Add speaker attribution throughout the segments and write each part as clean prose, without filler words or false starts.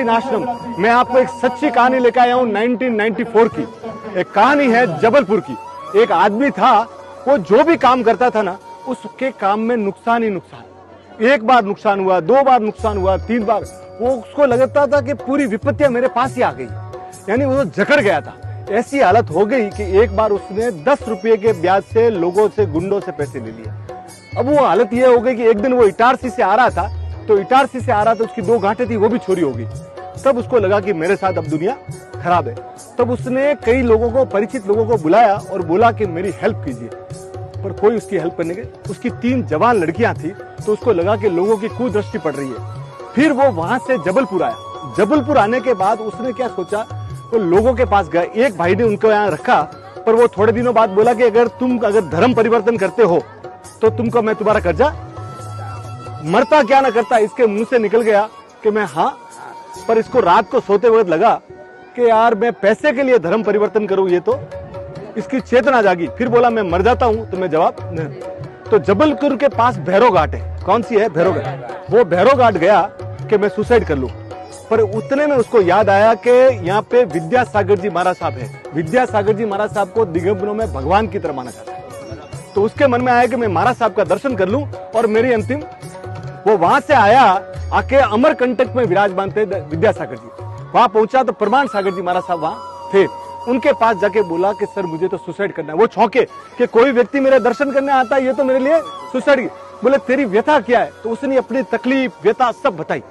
Speaker 1: दुर्गति नाशनम। मैं आपको एक सच्ची कहानी लेकर आया हूँ 1994 की। एक कहानी है जबलपुर की। एक आदमी था, वो जो भी काम करता था ना, उसके काम में नुकसान ही नुकसान। एक बार नुकसान हुआ, 2 बार नुकसान हुआ, 3 बार। वो उसको लगता था कि पूरी विपत्तियां मेरे पास ही आ गई, यानी वो जकड़ गया था। ऐसी हालत हो गई कि एक बार उसने 10 रुपये के ब्याज से लोगों से, गुंडों से पैसे ले लिए। अब वो हालत ये हो गई कि एक दिन वो इटारसी से आ रहा था, तो इटारसी से आ रहा था, उसकी 2 गांठें थी, वो भी चोरी हो गई। तब उसको लगा कि मेरे साथ अब दुनिया खराब है। तब उसने कई लोगों को, परिचित लोगों को बुलाया और बोला कि मेरी हेल्प कीजिए, पर कोई उसकी हेल्प करने के। उसकी 3 जवान लड़कियां थी, तो उसको लगा कि लोगों की कुदृष्टि पड़ रही है। फिर वो वहां से जबलपुर आया। जबलपुर आने के बाद उसने क्या सोचा, वो लोगों के पास गया। एक भाई ने उनको यहाँ रखा, पर वो थोड़े दिनों बाद बोला कि अगर तुम धर्म परिवर्तन करते हो तो तुमको मैं तुम्हारा कर्जा, मरता क्या ना करता। इसके मुंह से निकल गया कि मैं हाँ, पर इसको रात को सोते वक्त लगा कि यार मैं पैसे के लिए धर्म परिवर्तन करूं, ये तो इसकी चेतना जागी। फिर बोला मैं मर जाता हूं तो मैं जवाब नहीं। तो जबलपुर के पास भैरव घाट है। कौन सी है? भैरव घाट। वो भैरव घाट गया कि मैं सुसाइड कर लूं, पर उतने में उसको याद आया कि यहाँ पे विद्यासागर जी महाराज साहब है। विद्यासागर जी महाराज साहब को दिगंबरों में भगवान की तरह माना जाता है। तो उसके मन में आया कि मैं महाराज साहब का दर्शन कर लूं और मेरी अंतिम। वो वहां से आया, आके अमरकंटक में विराजमान थे विद्यासागर जी। वहां पहुंचा तो प्रमाण सागर जी महाराज साहब वहां थे। उनके पास जाके बोला कि सर मुझे तो सुसाइड करना है। वो चौंके कि कोई व्यक्ति मेरे दर्शन करने आता है, ये तो मेरे लिए सुसाइड। बोले तेरी व्यथा क्या है? तो उसने अपनी तकलीफ, व्यथा सब बताई।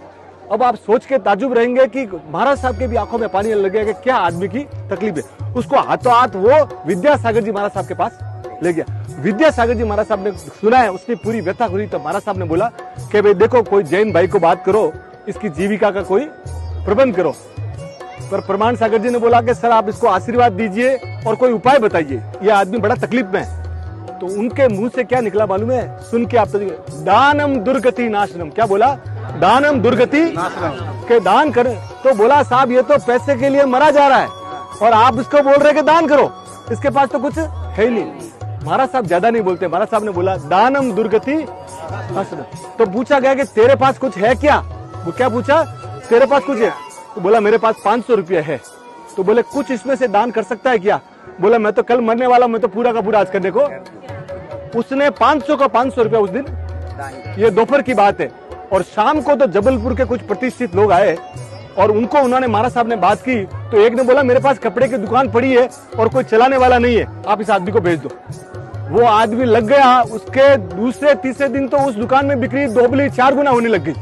Speaker 1: अब आप सोच के ताजुब रहेंगे कि महाराज साहब के भी आंखों में पानी लग गया कि क्या आदमी की तकलीफ है। उसको हाथों हाथ वो विद्यासागर जी महाराज साहब के पास ले गया। विद्यासागर जी महाराज साहब ने सुना है, उसकी पूरी व्यथा हुई। तो महाराज साहब ने बोला कि भाई देखो, कोई जैन भाई को बात करो, इसकी जीविका का कोई प्रबंध करो। पर प्रमाण सागर जी ने बोला कि सर आप इसको आशीर्वाद दीजिए और कोई उपाय बताइए, यह आदमी बड़ा तकलीफ में है। तो उनके मुंह से क्या निकला मालूम है? सुन के आप तो दानम दुर्गति नाशनम। क्या बोला? दानम दुर्गति के दान करें। तो बोला साहब ये तो पैसे के लिए मरा जा रहा है और आप इसको बोल रहे कि दान करो, इसके पास तो कुछ है ही नहीं। महाराज साहब ज्यादा नहीं बोलते। महाराज साहब ने बोला दानम दुर्गति नाशनम। तो पूछा गया कि तेरे पास कुछ है क्या? वो क्या पूछा? तेरे पास कुछ है? तो बोला मेरे पास 500 रुपये है। तो बोले कुछ इसमें से दान कर सकता है क्या? बोला मैं तो कल मरने वाला, मैं तो पूरा का पूरा आज करने को। उसने 500 का 500 रुपया उस दिन, ये दोपहर की बात है। और शाम को तो जबलपुर के कुछ प्रतिष्ठित लोग आए और उनको उन्होंने, महाराज साहब ने बात की। तो एक ने बोला मेरे पास कपड़े की दुकान पड़ी है और कोई चलाने वाला नहीं है, आप इस आदमी को भेज दो। वो आदमी लग गया। उसके दूसरे तीसरे दिन तो उस दुकान में बिक्री 2 4 गुना होने लग गई।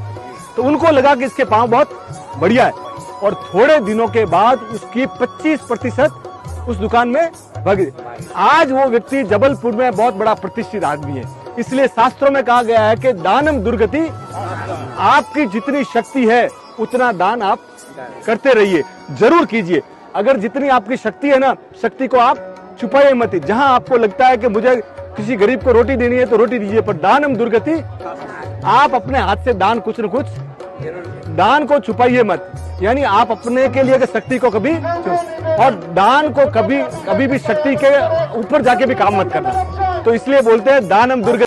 Speaker 1: तो उनको लगा कि इसके पांव बहुत बढ़िया है। और थोड़े दिनों के बाद उसकी 25% उस दुकान में भाग गई। आज वो व्यक्ति जबलपुर में बहुत बड़ा प्रतिष्ठित आदमी है। इसलिए शास्त्रों में कहा गया है कि दानम दुर्गति। आपकी जितनी शक्ति है उतना दान आप करते रहिए, जरूर कीजिए। अगर जितनी आपकी शक्ति है ना, शक्ति को आप छुपाइए मत। जहां आपको लगता है कि मुझे किसी गरीब को रोटी देनी है तो रोटी दीजिए, पर दानम दुर्गति, आप अपने हाथ से दान कुछ न कुछ, दान को छुपाइए मत। यानी आप अपने के लिए शक्ति को कभी, और दान को कभी भी शक्ति के ऊपर जाके भी काम मत करना। तो इसलिए बोलते हैं दानम दुर्गति।